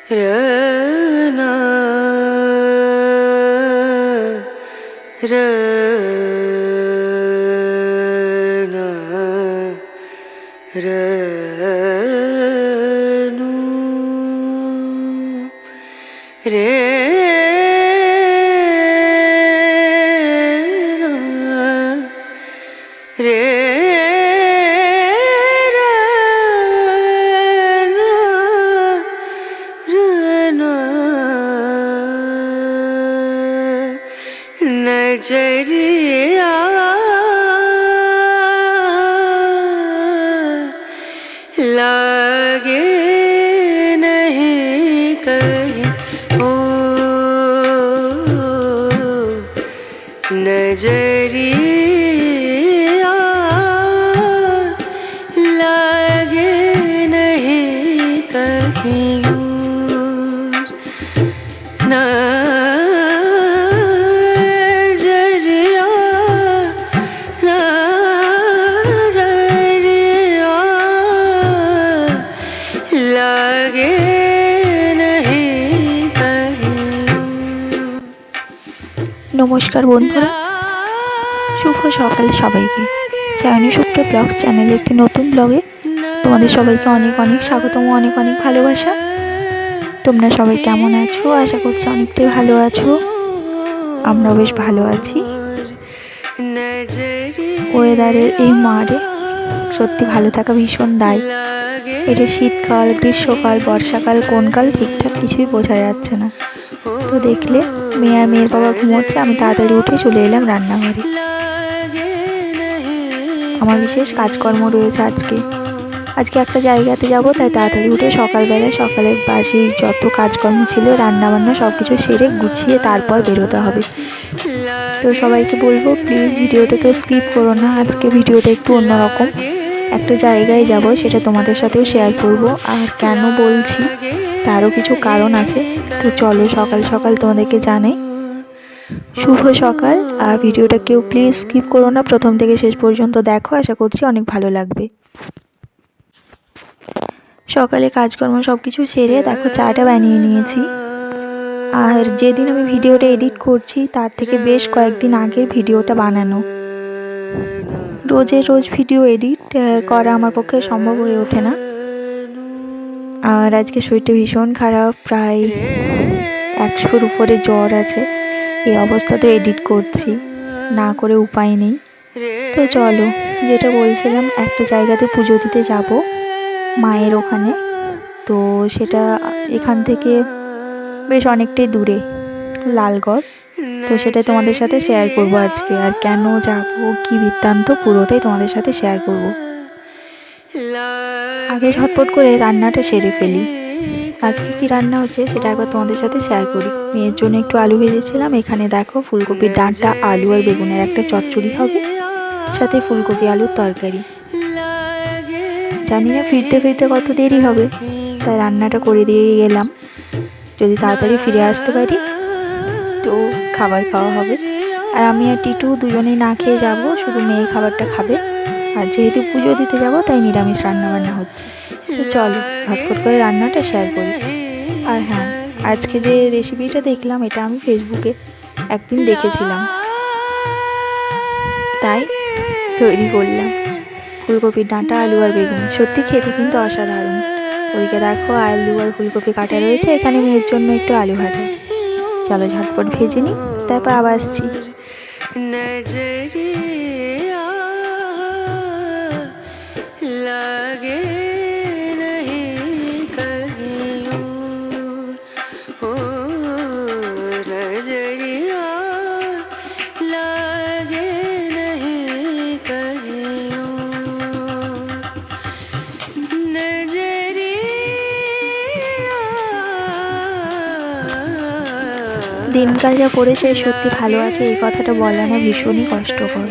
रना रना रनु रे रे नजरिया लागे नहीं कहीं ओ नजरिया लागे नहीं कहीं নমস্কার বন্ধুরা, শুভ সকাল সবাইকে। সায়নী সুপ্ত ব্লগস চ্যানেলে একটি নতুন ব্লগে তোমাদের সবাইকে অনেক অনেক স্বাগতম, অনেক অনেক ভালোবাসা। তোমরা সবাই কেমন আছো? আশা করছি অনেকটাই ভালো আছো। আমরাও বেশ ভালো আছি। ওয়েদারের এই মারে সত্যি ভালো থাকা ভীষণ দায়। এটা শীতকাল, গ্রীষ্মকাল, বর্ষাকাল, কোন কাল ঠিকঠাক কিছুই বোঝা যাচ্ছে না। তো দেখলে মেয়ে আর মেয়ের বাবা ঘুমোচ্ছে, আমি তাড়াতাড়ি উঠে চলে এলাম রান্নাঘরে। আমার বিশেষ কাজকর্ম রয়েছে আজকে একটা জায়গাতে যাব, তাই তাড়াতাড়ি উঠে সকালের বাসি যত কাজকর্ম ছিল রান্না বান্না সব কিছু সেরে গুছিয়ে তারপর বেরোতে হবে। তো সবাইকে বলবো প্লিজ ভিডিওটাকেও স্কিপ করো না। আজকে ভিডিওটা একটু অন্যরকম, একটা জায়গায় যাব, সেটা তোমাদের সাথেও শেয়ার করব। আর কেন বলছি তারও কিছু কারণ আছে। তো চলো সকাল সকাল তোমাদেরকে জানাই শুভ সকাল। আর ভিডিওটা কেউ প্লিজ স্কিপ করো না, প্রথম থেকে শেষ পর্যন্ত দেখো, আশা করছি অনেক ভালো লাগবে। সকালে কাজকর্ম সব কিছু সেরে দেখো চাটা বানিয়ে নিয়েছি। আর যেদিন আমি ভিডিওটা এডিট করছি তার থেকে বেশ কয়েকদিন আগের ভিডিওটা বানানো। রোজ ভিডিও এডিট করা আমার পক্ষে সম্ভব হয়ে ওঠে না। আর আজকে শরীরটা ভীষণ খারাপ, প্রায় 100-র উপরে জ্বর আছে। এই অবস্থাতে এডিট করছি, না করে উপায় নেই। তো চলো, যেটা বলছিলাম, একটা জায়গাতে পুজো দিতে যাব মায়ের ওখানে। তো সেটা এখান থেকে বেশ অনেকটাই দূরে, লালগড়। তো সেটাই তোমাদের সাথে শেয়ার করব আজকে। আর কেন যাব, কি বৃত্তান্ত, পুরোটাই তোমাদের সাথে শেয়ার করব। আগে ঝটপট করে রান্নাটা সেরে ফেলি। আজকে কি রান্না হচ্ছে সেটা একবার তোমাদের সাথে শেয়ার করি। মেয়ের জন্য একটু আলু ভেজেছিলাম। এখানে দেখো ফুলকপির ডাঁটা, আলু আর বেগুনের একটা চচ্চড়ি হবে, সাথে ফুলকপি আলুর তরকারি। জানি না ফিরতে কত দেরি হবে, তাই রান্নাটা করে দিয়ে গেলাম। যদি তাড়াতাড়ি ফিরে আসতে পারি তো খাবার খাওয়া হবে। আর আমি আর টিটু দুজনেই না খেয়ে যাব, শুধু মেয়ে খাবারটা খাবে। আর যেহেতু পুজো দিতে যাব তাই নিরামিষ রান্নাবান্না হচ্ছে। তো চলো ঝটপট করে রান্নাটা শেয়ার করি। আর হ্যাঁ, আজকে যে রেসিপিটা দেখলাম এটা আমি ফেসবুকে একদিন দেখেছিলাম, তাই তৈরি করলাম। ফুলকপির ডাঁটা, আলু আর বেগুন, সত্যি খেতে কিন্তু অসাধারণ। ওদিকে দেখো আলু আর ফুলকপি কাটা রয়েছে, এখানে মেয়ের জন্য একটু আলু ভাজা। চলো ঝটপট ভেজে নিই, তারপর আবার আসছি। लागे नहीं कहीं ओ नजरिया लागे नहीं कहीं দিনকাল যা পড়েছে সত্যি ভালো আছে এই কথাটা বলা না ভীষণই কষ্টকর।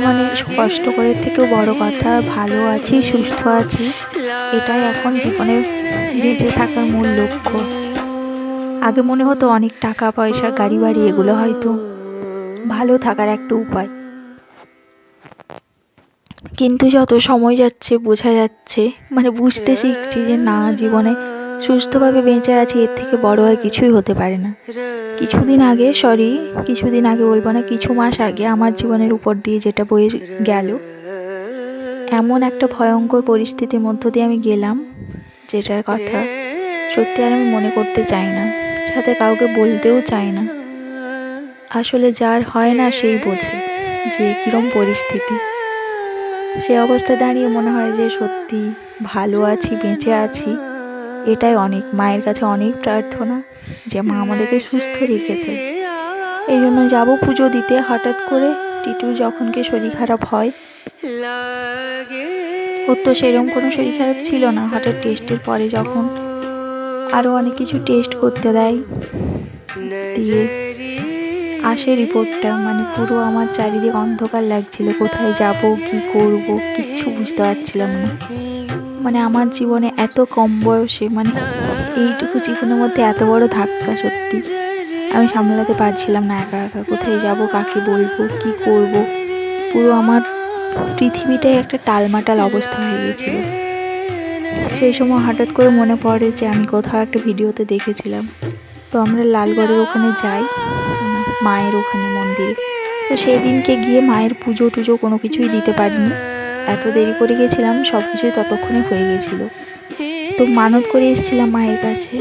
মানে কষ্টকরের থেকেও বড় কথা, ভালো আছি, সুস্থ আছি, এটাই এখন জীবনে বেঁচে থাকার মূল লক্ষ্য। আগে মনে হতো অনেক টাকা পয়সা, গাড়ি বাড়ি এগুলো হয়তো ভালো থাকার একটা উপায়, কিন্তু যত সময় যাচ্ছে বোঝা যাচ্ছে, বুঝতে শিখছি যে না, জীবনে সুস্থভাবে বেঁচে আছি, এর থেকে বড় আর কিছুই হতে পারে না। কিছুদিন আগে বলবো না, কিছু মাস আগে আমার জীবনের উপর দিয়ে যেটা বয়ে গেল, এমন একটা ভয়ঙ্কর পরিস্থিতির মধ্য দিয়ে আমি গেলাম, যেটার কথা সত্যি আর আমি মনে করতে চাই না, সাথে কাউকে বলতেও চাই না। আসলে যার হয় না সেই বোঝে যে কিরম পরিস্থিতি। সে অবস্থায় দাঁড়িয়ে মনে হয় যে সত্যি ভালো আছি, বেঁচে আছি, এটাই অনেক। মায়ের কাছে অনেক প্রার্থনা যে মা আমাদেরকে সুস্থ রেখেছে। এই জন্য যাবো পুজো দিতে। হঠাৎ করে টিটুর যখনকে শরীর খারাপ হয়, ওর তো সেরকম কোনো শরীর খারাপ ছিল না, হঠাৎ টেস্টের পরে যখন আরও অনেক কিছু টেস্ট করতে দেয়, দিয়ে আসে রিপোর্টটা, মানে পুরো আমার চারিদিকে অন্ধকার লাগছিল, কোথায় যাব কি করব কিচ্ছু বুঝতে পারছিলাম না। মানে আমার জীবনে এত কম বয়সে, মানে এইটুকু জীবনের মধ্যে এত বড় ধাক্কা, সত্যি আমি সামলাতে পারছিলাম না। একা একা কোথায় যাব, কাকে বলবো, কি করব, পুরো আমার পৃথিবীটাই একটা টালমাটাল অবস্থা হয়ে গেছিল। সেই সময় হঠাৎ করে মনে পড়ে যে আমি কোথাও একটা ভিডিওতে দেখেছিলাম, তো আমরা লালগড়ের ওখানে যাই, মায়ের ওখানে মন্দিরে। তো সেই দিনকে গিয়ে মায়ের পুজো টুজো কোনো কিছুই দিতে পারিনি, এত দেরি করে গেছিলাম, সব কিছুই ততক্ষণে হয়ে গেছিল। তো মানত করে এসেছিলাম মায়ের কাছে,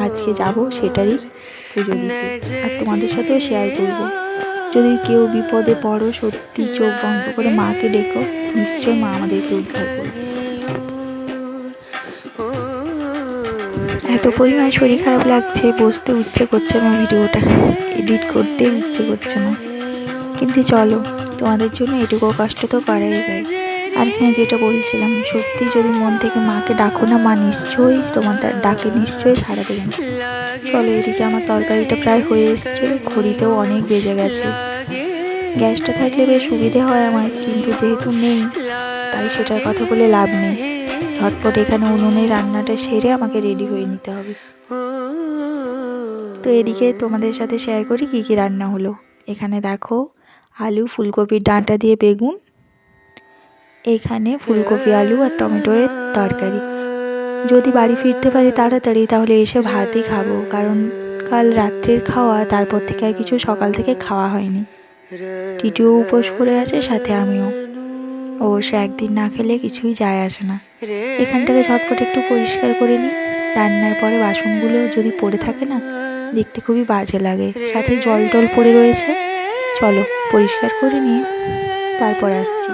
আজকে যাব সেটারই পুজো দিতে, আর তোমাদের সাথেও শেয়ার করব। যদি কেউ বিপদে পড়ো, সত্যি চোখ বন্ধ করে মাকে ডেকো, নিশ্চয় মা আমাদেরকে উদ্ধার করবে। এত পরিমাণ শরীর খারাপ লাগছে, বসতে ইচ্ছে করছে না, ভিডিওটা এডিট করতে ইচ্ছে করছে না, কিন্তু চলো তোমাদের জন্য এটুকু কষ্ট তো করাই যায়। আর হ্যাঁ, যেটা বলছিলাম, সত্যি যদি মন থেকে মাকে ডাকো না, মা নিশ্চয়ই তোমাদের ডাকে নিশ্চয়ই সাড়া দেবেন। চলো, এদিকে আমার তরকারিটা প্রায় হয়ে এসছে, ঘড়িতেও অনেক বেজে গেছে। গ্যাসটা থাকলে বেশ সুবিধে হয় আমার, কিন্তু যেহেতু নেই তাই সেটার কথা বলে লাভ নেই। ঝটপট এখানে উনুনে রান্নাটা সেরে আমাকে রেডি হয়ে নিতে হবে। তো এদিকে তোমাদের সাথে শেয়ার করি কি কি রান্না হলো। এখানে দেখো, আলু ফুলকপির ডাঁটা দিয়ে বেগুন, এখানে ফুলকপি আলু আর টমেটোর তরকারি। যদি বাড়ি ফিরতে পারি তাড়াতাড়ি তাহলে এসে ভাতই খাবো, কারণ কাল রাত্রের খাওয়া, তারপর থেকে আর কিছু সকাল থেকে খাওয়া হয়নি। টিটুও উপোস করে আছে, সাথে আমিও। অবশ্য একদিন না খেলে কিছুই যায় আসে না। এখানটাকে ঝটপট একটু পরিষ্কার করে নিই, রান্নার পরে বাসনগুলো যদি পড়ে থাকে না, দেখতে খুবই বাজে লাগে, সাথে জল টল পড়ে রয়েছে। চলো পরিষ্কার করে নিয়ে তারপর আসছি।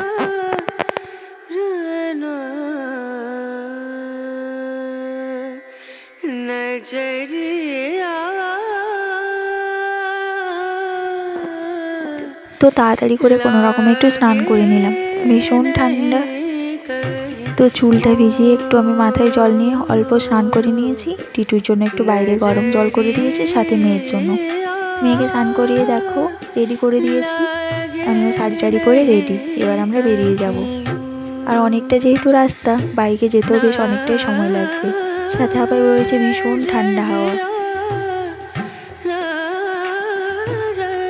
তো তাড়াতাড়ি করে কোনো রকমে একটু স্নান করে নিলাম, ভীষণ ঠান্ডা। তো চুলটা ভিজিয়ে একটু আমি মাথায় জল নিয়ে অল্প স্নান করে নিয়েছি। টিটুর জন্য একটু বাইরে গরম জল করে দিয়েছি, সাথে মেয়ের জন্য। মেয়েকে স্নান করিয়ে দেখো রেডি করে দিয়েছি, আমিও শাড়ি টাড়ি পরে রেডি। এবার আমরা বেরিয়ে যাব। আর অনেকটা যেহেতু রাস্তা, বাইকে যেতেও বেশ অনেকটাই সময় লাগবে, সাথে আবার রয়েছে ভীষণ ঠান্ডা হাওয়া।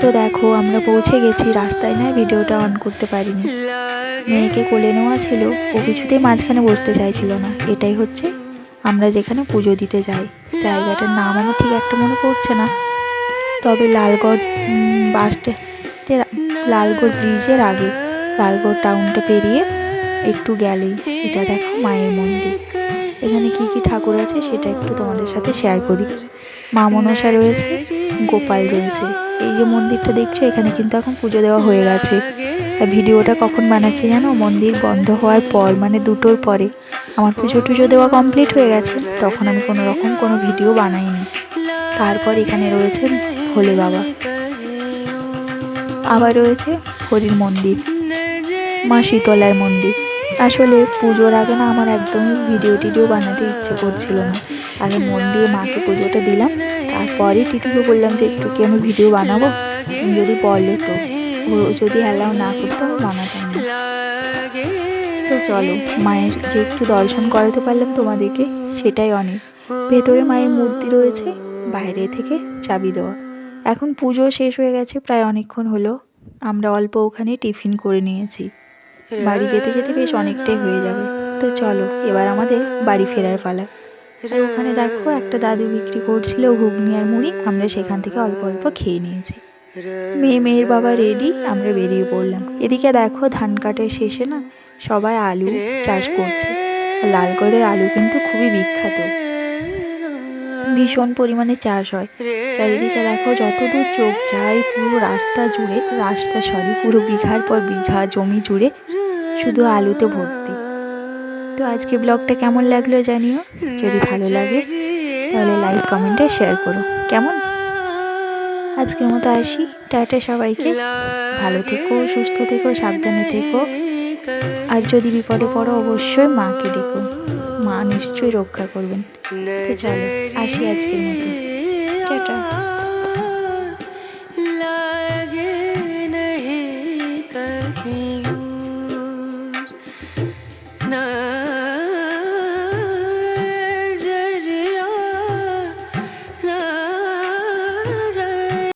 তো দেখো আমরা পৌঁছে গেছি, রাস্তায় নয় ভিডিওটা অন করতে পারিনি, মেয়েকে কোলে নেওয়া ছিল, ও কিছুতেই মাঝখানে বসতে চাইছিল না। এটাই হচ্ছে আমরা যেখানে পুজো দিতে যাই, জায়গাটার নাম আমার ঠিক একটা মনে পড়ছে না, তবে লালগড় বাস স্ট্যান্ডে, লালগড় ব্রিজের আগে, লালগড় টাউনটা পেরিয়ে একটু গেলেই এটা দেখো মায়ের মন্দির। এখানে কি কি ঠাকুর আছে সেটা একটু তোমাদের সাথে শেয়ার করি। মা মনসা রয়েছে, গোপাল রয়েছে। এই যে মন্দিরটা দেখছো, এখানে কিন্তু এখন পুজো দেওয়া হয়ে গেছে। আর ভিডিওটা কখন বানাচ্ছি জানো, মন্দির বন্ধ হওয়ার পর, মানে 2টোর পরে। আমার পুজো টুজো দেওয়া কমপ্লিট হয়ে গেছে, তখন আমি কোনো রকম কোনো ভিডিও বানাইনি। তারপর এখানে রয়েছে ভোলে বাবা, আবার রয়েছে হরির মন্দির, মা শীতলার মন্দির। আসলে পুজোর আগে না আমার একদমই ভিডিও বানাতে ইচ্ছে করছিল না। আগে মন দিয়ে মাকে পুজোটা দিলাম, তারপরে টিটুকে বললাম যে একটু কি আমি ভিডিও বানাবো, তুমি যদি বলো তো। ও যদি অ্যালাউ না করতো আমি বানাতাম না। তো চলো, মায়ের যে একটু দর্শন করাতে পারলাম তোমাদেরকে, সেটাই অনেক। ভেতরে মায়ের মূর্তি রয়েছে, বাইরে থেকে চাবি দেওয়া। এখন পুজো শেষ হয়ে গেছে, প্রায় অনেকক্ষণ হলো। আমরা অল্প ওখানে টিফিন করে নিয়েছি, বাড়ি যেতে যেতে বেশ অনেকটাই হয়ে যাবে। তো চলো এবার আমাদের বাড়ি ফেরার পালা। আর ওখানে দেখো একটা দাদু বিক্রি করছিল ঘুগনি আর মুড়ি, আমরা সেখান থেকে অল্প অল্প খেয়ে নিয়েছি। মেয়ের বাবা রেডি, আমরা বেরিয়ে পড়লাম। এদিকে দেখো ধান কাটার শেষে না সবাই আলু চাষ করছে। লালগড়ের আলু কিন্তু খুবই বিখ্যাত, ভীষণ পরিমাণে চাষ হয়। চারিদিকে দেখো যতদূর চোখ যায় পুরো পুরো বিঘার পর বিঘা জমি জুড়ে শুধু আলুতে ভর্তি। তো আজকে ব্লগটা কেমন লাগলো জানিও, যদি ভালো লাগে তাহলে লাইক কমেন্টে শেয়ার করো। কেমন, আজকের মতো আসি, টাটা সবাইকে, ভালো থেকো, সুস্থ থেকো, সাবধানে থেকো। আর যদি বিপদে পড়ো অবশ্যই মাকে ডেকো, মা নিশ্চয়ই রক্ষা করবেন। তো চলো আসি আজকের মতো, টাটা।